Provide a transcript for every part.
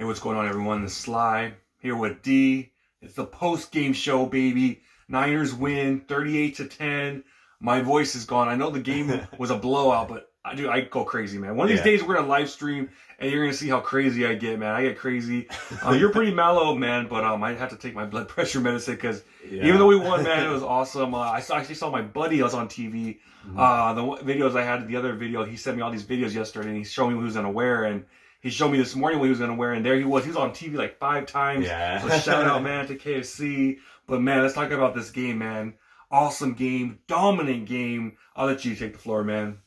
Hey, what's going on, everyone? The Sly here with D. It's the post-game show, baby. Niners win 38-10. My voice is gone. I know the game was a blowout, but I go crazy, man. One of these days we're gonna live stream, and you're gonna see how crazy I get, man. I get crazy. You're pretty mellow, man, but I had to take my blood pressure medicine because even though we won, man, it was awesome. Actually saw my buddy. I was on TV. The videos I had, the other video, he sent me all these videos yesterday, and he showed me what he was gonna wear, and he showed me this morning what he was gonna wear, and there he was. He was on TV like 5 times. So shout out, man, to KFC. But man, let's talk about this game, man. Awesome game, dominant game. I'll let you take the floor, man.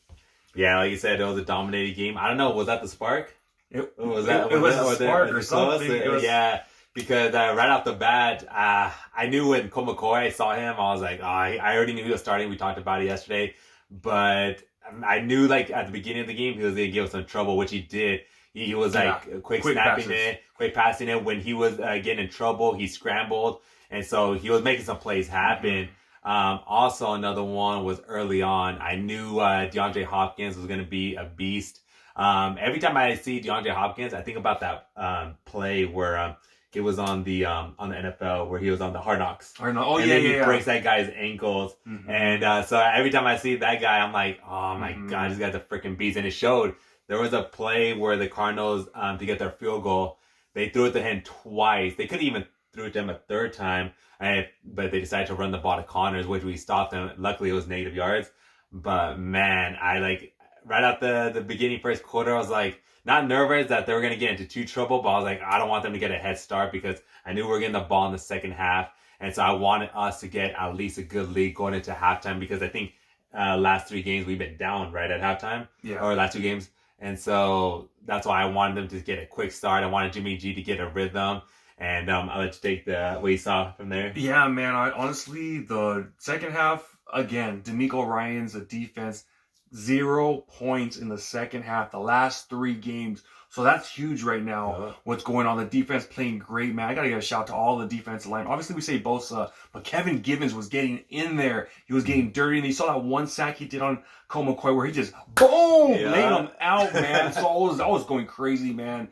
Yeah, like you said, it was a dominating game. I don't know, was that the spark? It was a spark or something. Yeah, because right off the bat, I knew when Colt McCoy, I saw him, I was like, I already knew he was starting. We talked about it yesterday. But I knew, like, at the beginning of the game, he was going to give us some trouble, which he did. He was, like, quick snapping it, quick passing it. When he was getting in trouble, he scrambled. And so he was making some plays happen. Also, another one was early on. I knew DeAndre Hopkins was going to be a beast. Every time I see DeAndre Hopkins, I think about that play where it was on the NFL where he was on the Hard Knocks. Oh, and yeah, then he yeah. breaks that guy's ankles. And so every time I see that guy, I'm like, oh my God, this guy's a freaking beast. And it showed. There was a play where the Cardinals, to get their field goal, they threw it to him twice. They could even threw it to him a third time. But they decided to run the ball to Connors, which we stopped them. Luckily, it was negative yards. But man, right out the beginning first quarter, I was like, not nervous that they were going to get into too trouble, but I was like, I don't want them to get a head start because I knew we were getting the ball in the second half. And so I wanted us to get at least a good lead going into halftime because I think last 3 games we've been down right at halftime. Yeah. Or last 2 games. And so that's why I wanted them to get a quick start. I wanted Jimmy G to get a rhythm. And I'll let you take what you saw from there. Yeah, man. Honestly, the second half, again, D'Amico Ryan's defense, 0 points in the second half, the last 3 games. So that's huge right now, what's going on. The defense playing great, man. I got to give a shout to all the defensive line. Obviously, we say Bosa, but Kevin Givens was getting in there. He was getting dirty, and you saw that one sack he did on Colt McCoy where he just, boom, laid him out, man. So I was going crazy, man.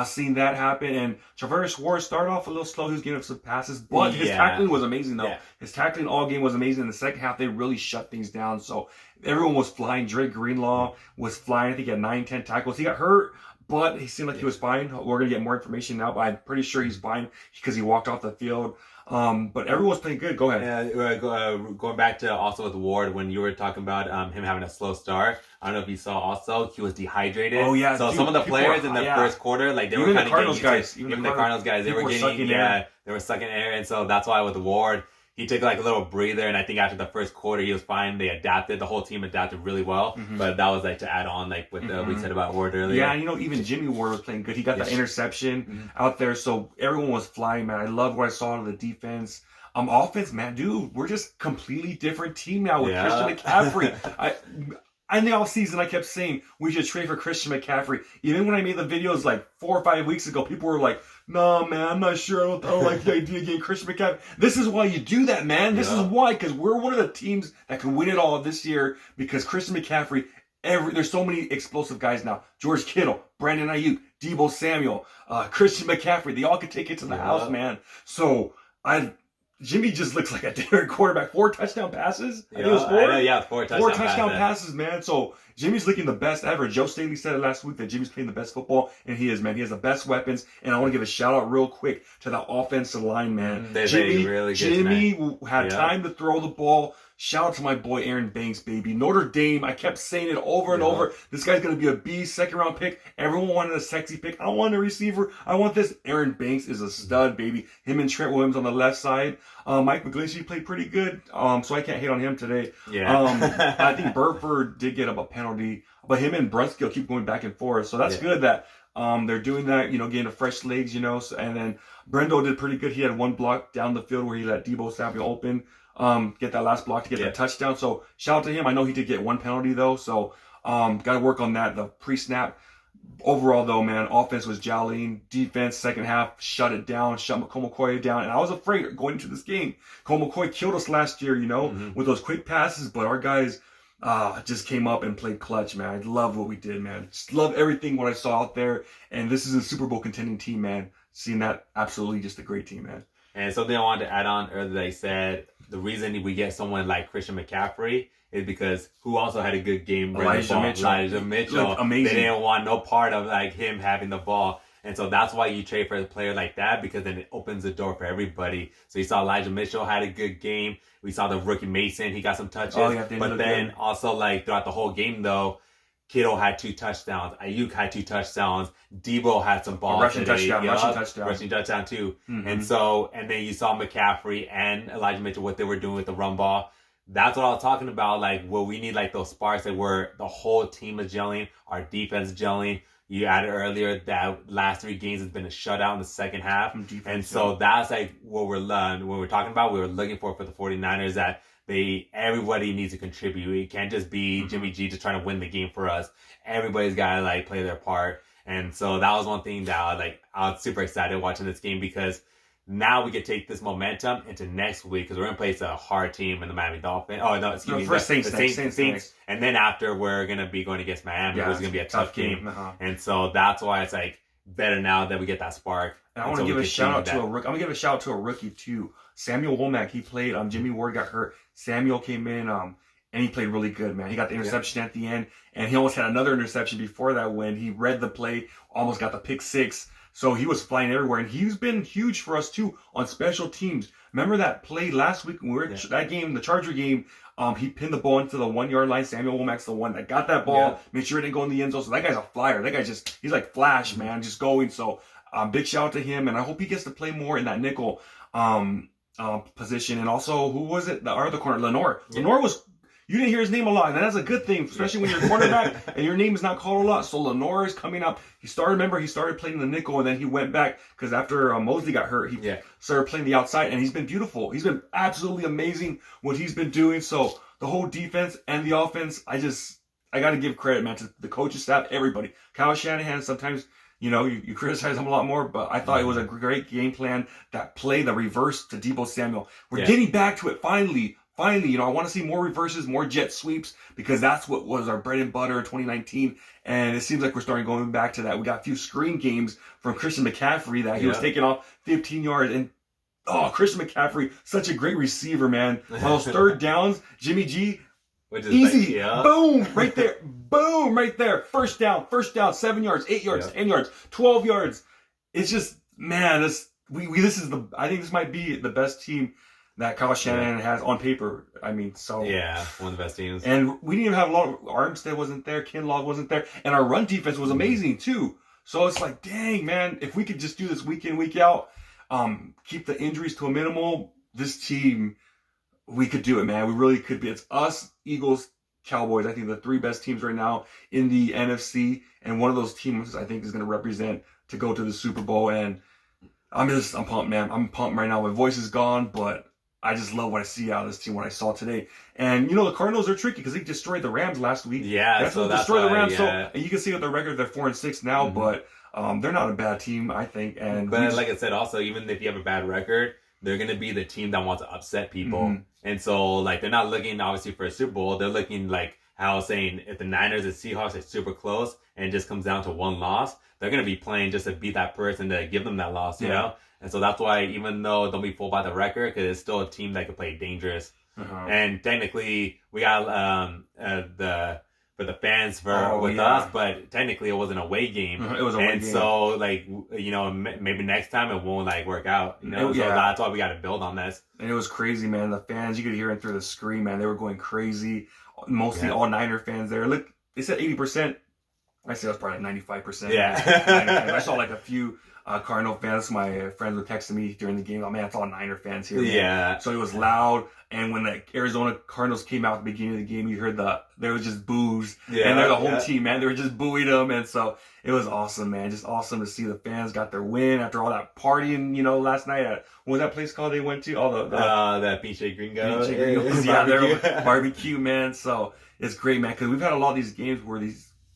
Seeing that happen, and Traverse Ward started off a little slow. He was getting up some passes, but his tackling was amazing, though. His tackling all game was amazing. In the second half, they really shut things down. So everyone was flying. Drake Greenlaw was flying. I think he had 9-10 tackles. He got hurt, but he seemed like he was fine. We're going to get more information now, but I'm pretty sure he's fine because he walked off the field. But everyone's playing good. Go ahead. Yeah, going back to also with Ward, when you were talking about him having a slow start, I don't know if you saw also, he was dehydrated. Oh, yeah. So some of the players in the first quarter, like they were kind of Cardinals guys. Even the Cardinals guys, they were getting, they were sucking air. And so that's why with Ward, he took like a little breather. And I think after the first quarter, he was fine. They adapted. The whole team adapted really well. But that was like to add on like what we said about Ward earlier. Yeah, and even Jimmy Ward was playing good. He got that interception out there. So everyone was flying, man. I love what I saw of the defense. Offense, man, dude, we're just completely different team now with Christian McCaffrey. In the offseason, I kept saying we should trade for Christian McCaffrey. Even when I made the videos like 4 or 5 weeks ago, people were like, "No, man, I'm not sure. I don't like the idea of getting Christian McCaffrey." This is why you do that, man. This is why, because we're one of the teams that can win it all this year because Christian McCaffrey. There's so many explosive guys now. George Kittle, Brandon Ayuk, Deebo Samuel, Christian McCaffrey. They all could take it to the house, man. So Jimmy just looks like a different quarterback. 4 touchdown passes. I think it was 4. 4 touchdown passes, man. So Jimmy's looking the best ever. Joe Staley said it last week that Jimmy's playing the best football, and he is, man. He has the best weapons. And I want to give a shout out real quick to the offensive line, man. Jimmy had time to throw the ball. Shout out to my boy Aaron Banks, baby. Notre Dame, I kept saying it over and over. This guy's going to be a beast, 2nd-round pick. Everyone wanted a sexy pick. I want a receiver. I want this. Aaron Banks is a stud, baby. Him and Trent Williams on the left side. Mike McGlinchey played pretty good, so I can't hate on him today. I think Burford did get up a penalty, but him and Brunskill keep going back and forth. So that's good that they're doing that, getting the fresh legs, and then Brendo did pretty good. He had 1 block down the field where he let Deebo Samuel open. Get that last block to get that touchdown. So shout out to him. I know he did get 1 penalty though. So, got to work on that. The pre-snap overall though, man, offense was jollying. Defense, second half, shut it down, shut Colt McCoy down. And I was afraid going into this game. Colt McCoy killed us last year, with those quick passes, but our guys, just came up and played clutch, man. I love what we did, man. Just love everything what I saw out there. And this is a Super Bowl contending team, man. Seeing that, absolutely just a great team, man. And something I wanted to add on earlier, they said the reason we get someone like Christian McCaffrey is because who also had a good game. Elijah Mitchell. Looked amazing. They didn't want no part of like him having the ball. And so that's why you trade for a player like that, because then it opens the door for everybody. So you saw Elijah Mitchell had a good game. We saw the rookie Mason, he got some touches. But then also like throughout the whole game though, Kittle had 2 touchdowns. Ayuk had 2 touchdowns. Debo had some balls. Rushing touchdown too. Mm-hmm. And then you saw McCaffrey and Elijah Mitchell, what they were doing with the run ball. That's what I was talking about. Like, well, we need like those sparks that where the whole team is gelling, our defense gelling. You added earlier that last 3 games has been a shutout in the second half. And so that's like what we're when we're talking about, we were looking for the 49ers, that everybody needs to contribute. It can't just be Jimmy G just trying to win the game for us. Everybody's got to like play their part. And so that was one thing that I was super excited watching this game, because now we could take this momentum into next week, because we're going to place a hard team in the Miami Dolphins. Oh, no, excuse me. First Saints. And then after, we're going to be going against Miami, which is going to be a tough game. And so that's why it's like better now that we get that spark. And I want to give a shout out to a rookie. I'm going to give a shout out to a rookie too. Samuel Womack, he played. Jimmy Ward got hurt. Samuel came in, and he played really good, man. He got the interception at the end, and he almost had another interception before that when he read the play, almost got the pick 6. So he was flying everywhere, and he's been huge for us too on special teams. Remember that play last week when we were that game, the Charger game? He pinned the ball into the 1-yard line. Samuel Womack's the one that got that ball, made sure it didn't go in the end zone. So that guy's a flyer. That guy he's like Flash, man, just going. So big shout out to him, and I hope he gets to play more in that nickel position. And also, who was it? The other corner, Lenore. Yeah. Lenore was. You didn't hear his name a lot, and that's a good thing, especially when you're a quarterback and your name is not called a lot. So Lenore is coming up. He started playing the nickel, and then he went back because after Mosley got hurt, he started playing the outside, and he's been beautiful. He's been absolutely amazing what he's been doing. So the whole defense and the offense, I got to give credit, man, to the coaching staff, everybody. Kyle Shanahan, sometimes, you criticize him a lot more, but I thought it was a great game plan. That play, the reverse to Deebo Samuel. We're getting back to it finally. Finally, I want to see more reverses, more jet sweeps, because that's what was our bread and butter in 2019. And it seems like we're starting going back to that. We got a few screen games from Christian McCaffrey that he was taking off 15 yards. And, Christian McCaffrey, such a great receiver, man. On those third downs, Jimmy G, easy. Boom, right there. Boom, right there. First down, 7 yards, 8 yards, 10 yards, 12 yards. It's just, man, I think this might be the best team that Kyle Shanahan has on paper. I mean, so. Yeah, one of the best teams. And we didn't even have a lot of, Armstead wasn't there, Kinlaw wasn't there, and our run defense was amazing too. So it's like, dang, man, if we could just do this week in, week out, keep the injuries to a minimal, this team, we could do it, man. We really could be. It's us, Eagles, Cowboys, I think the 3 best teams right now in the NFC, and one of those teams I think is going to represent to go to the Super Bowl. And I'm pumped, man. I'm pumped right now. My voice is gone, but I just love what I see out of this team, what I saw today. And, the Cardinals are tricky because they destroyed the Rams last week. Yeah, that's destroyed the Rams. So you can see with their record, they're 4-6 now, but they're not a bad team, I think. But like I said, also, even if you have a bad record, they're going to be the team that wants to upset people. And so, they're not looking, obviously, for a Super Bowl. They're looking, like how I was saying, if the Niners and Seahawks are super close and it just comes down to one loss, they're going to be playing just to beat that person, to give them that loss, you know? And so that's why, even though they'll be full by the record, because it's still a team that can play dangerous. And technically, we got for the fans with us, but technically it was an away game. It was a away game. And so, maybe next time it won't work out. So that's why we got to build on this. And it was crazy, man. The fans, you could hear it through the screen, man. They were going crazy. Mostly all Niner fans there. Look, they said 80%. I say it was probably 95%. Yeah. I saw a few Cardinal fans. My friends were texting me during the game. Oh man, it's all Niner fans here. Man. Yeah. So it was loud. And when the Arizona Cardinals came out at the beginning of the game, you heard there was just boos. Yeah. And they're the whole team, man. They were just booing them. And so it was awesome, man. Just awesome to see the fans got their win after all that partying, last night at, what was that place called they went to? That Pinche Gringo. Yeah, they're barbecue, man. So it's great, man. Because we've had a lot of these games where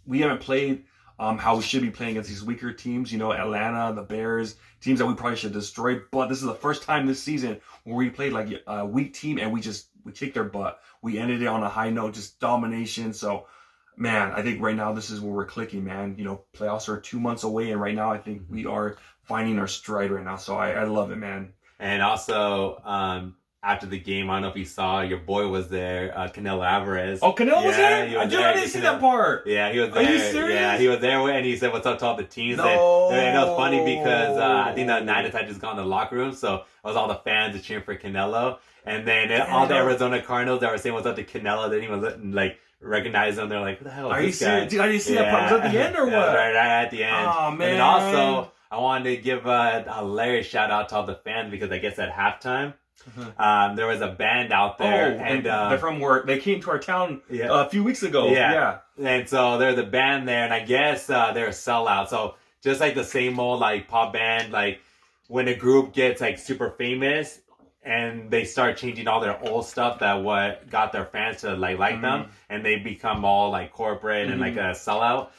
we haven't played how we should be playing against these weaker teams, Atlanta, the Bears, teams that we probably should destroy. But this is the first time this season where we played like a weak team and we kicked their butt. We ended it on a high note, just domination. So, man, I think right now this is where we're clicking, man. Playoffs are 2 months away, and right now I think we are finding our stride right now. So I love it, man. And also, after the game, I don't know if you saw, your boy was there, Canelo Alvarez. Oh, Canelo was there? He was Dude, there. I didn't see that part. Yeah, he was there. Are you serious? Yeah, he was there, and he said what's up to all the teams. No. And it was funny because I think the Niners had just gone to the locker room, so it was all the fans cheering for Canelo. And then all the Arizona Cardinals that were saying what's up to Canelo, they didn't even recognize him. They're like, what the hell is this guy? Serious? Dude, I didn't see that part. Was that at the end or what? Right at the end. Oh, man. And then also, I wanted to give a hilarious shout out to all the fans because I guess at halftime, there was a band out there, and they're from work. They came to our town a few weeks ago. Yeah. And so there's a band there, and I guess they're a sellout. So just like the same old pop band, when a group gets super famous and they start changing all their old stuff that what got their fans to like them, and they become all corporate and a sellout.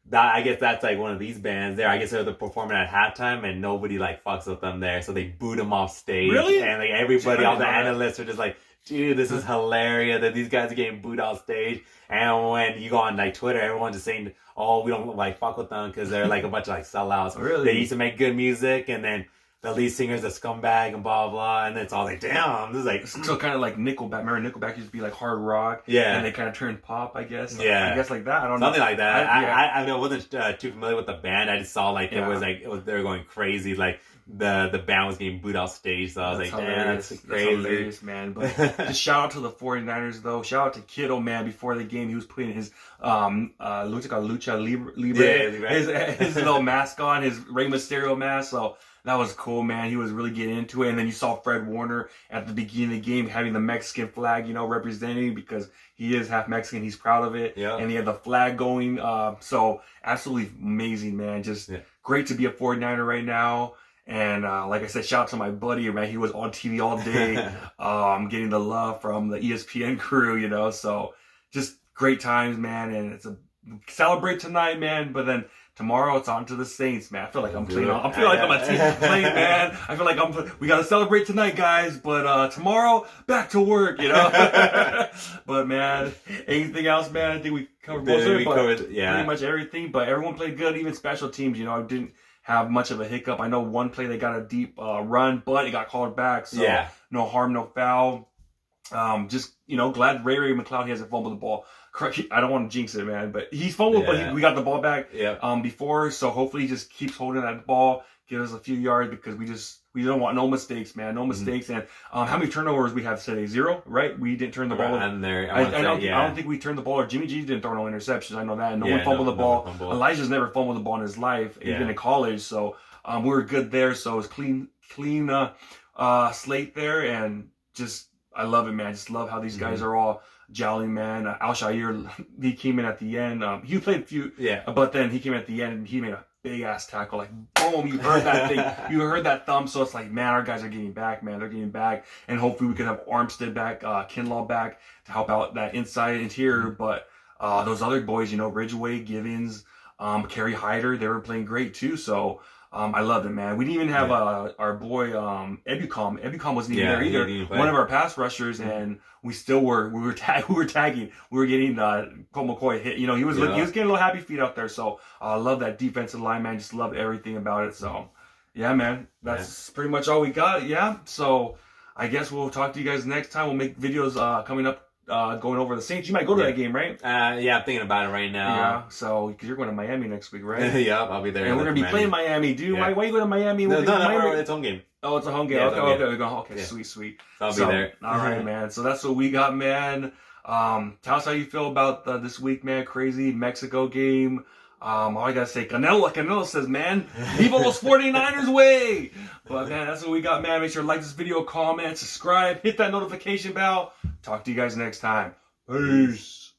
That I guess that's one of these bands there. I guess they're performing at halftime and nobody fucks with them there, so they boot them off stage. Really? And everybody, all the analysts are just dude, this is hilarious that these guys are getting booed off stage. And when you go on Twitter, everyone's just saying, "Oh, we don't fuck with them because they're a bunch of sellouts." Really? They used to make good music, and then the lead singer's a scumbag and blah blah, and it's all damn. This is so kind of like Nickelback. Remember Nickelback used to be hard rock, and they kind of turned pop, I guess. I guess like that. I don't know, something like that. I wasn't too familiar with the band. I just saw they were going crazy. The band was getting booed off stage, so I was damn, that's crazy. That's hilarious, man. But just shout out to the 49ers, though. Shout out to Kittle, man. Before the game, he was putting his looks like a Lucha Libre, his little mask on, his Rey Mysterio mask. So that was cool, man. He was really getting into it. And then you saw Fred Warner at the beginning of the game having the Mexican flag, representing, because he is half Mexican. He's proud of it. Yeah. And he had the flag going. So absolutely amazing, man. Just great to be a 49er right now. And like I said, shout out to my buddy, man. He was on TV all day, getting the love from the ESPN crew, So just great times, man. And it's a celebrate tonight, man. But then tomorrow it's on to the Saints, man. I feel like I'm playing. I feel like I'm a team playing, man. I feel like we got to celebrate tonight, guys. But tomorrow, back to work, But man, anything else, man? I think we covered most of it. Pretty much everything. But everyone played good, even special teams. I didn't have much of a hiccup. I know one play they got a deep run, but it got called back. So no harm, no foul. Just glad Ray McLeod hasn't fumbled the ball. I don't want to jinx it, man, but he's fumbled, but we got the ball back before. So hopefully he just keeps holding that ball, give us a few yards, because we don't want no mistakes, man, no mistakes. And how many turnovers we have today? 0, right? We didn't turn the ball. I don't think we turned the ball. Or Jimmy G didn't throw no interceptions. I know that. And no one fumbled the ball. Elijah's never fumbled the ball in his life, even in college. So we were good there. So it's clean slate there, and just I love it, man. I just love how these guys are all gelling, man. Al-Shair, he came in at the end. He played a few, but then he came at the end and he made a big ass tackle. Boom, you heard that thing. You heard that thump. So it's man, our guys are getting back, man. They're getting back. And hopefully we can have Armstead back, Kinlaw back to help out that inside interior. But those other boys, Ridgeway, Givens, Kerry Hyder, they were playing great too. So I love it, man. We didn't even have our boy Ebucom. Ebucom wasn't even there either. One of our pass rushers, and we were tagging. We were getting Colt McCoy hit. He was getting a little happy feet out there. So I love that defensive line, man. Just love everything about it. So yeah, man. That's pretty much all we got. Yeah. So I guess we'll talk to you guys next time. We'll make videos coming up. Going over the Saints. You might go to that game, right? I'm thinking about it right now. Yeah, so, because you're going to Miami next week, right? Yeah, I'll be there. And we're going to be playing Miami, dude. Why you go to Miami? No, it's home game. Oh, it's a home game. Yeah, okay, yeah. Sweet. So I'll be there. All right, man. So that's what we got, man. Tell us how you feel about this week, man. Crazy Mexico game. All I gotta say, Canelo says, man, leave all those 49ers way. But man, that's what we got, man. Make sure to like this video, comment, subscribe, hit that notification bell. Talk to you guys next time. Peace.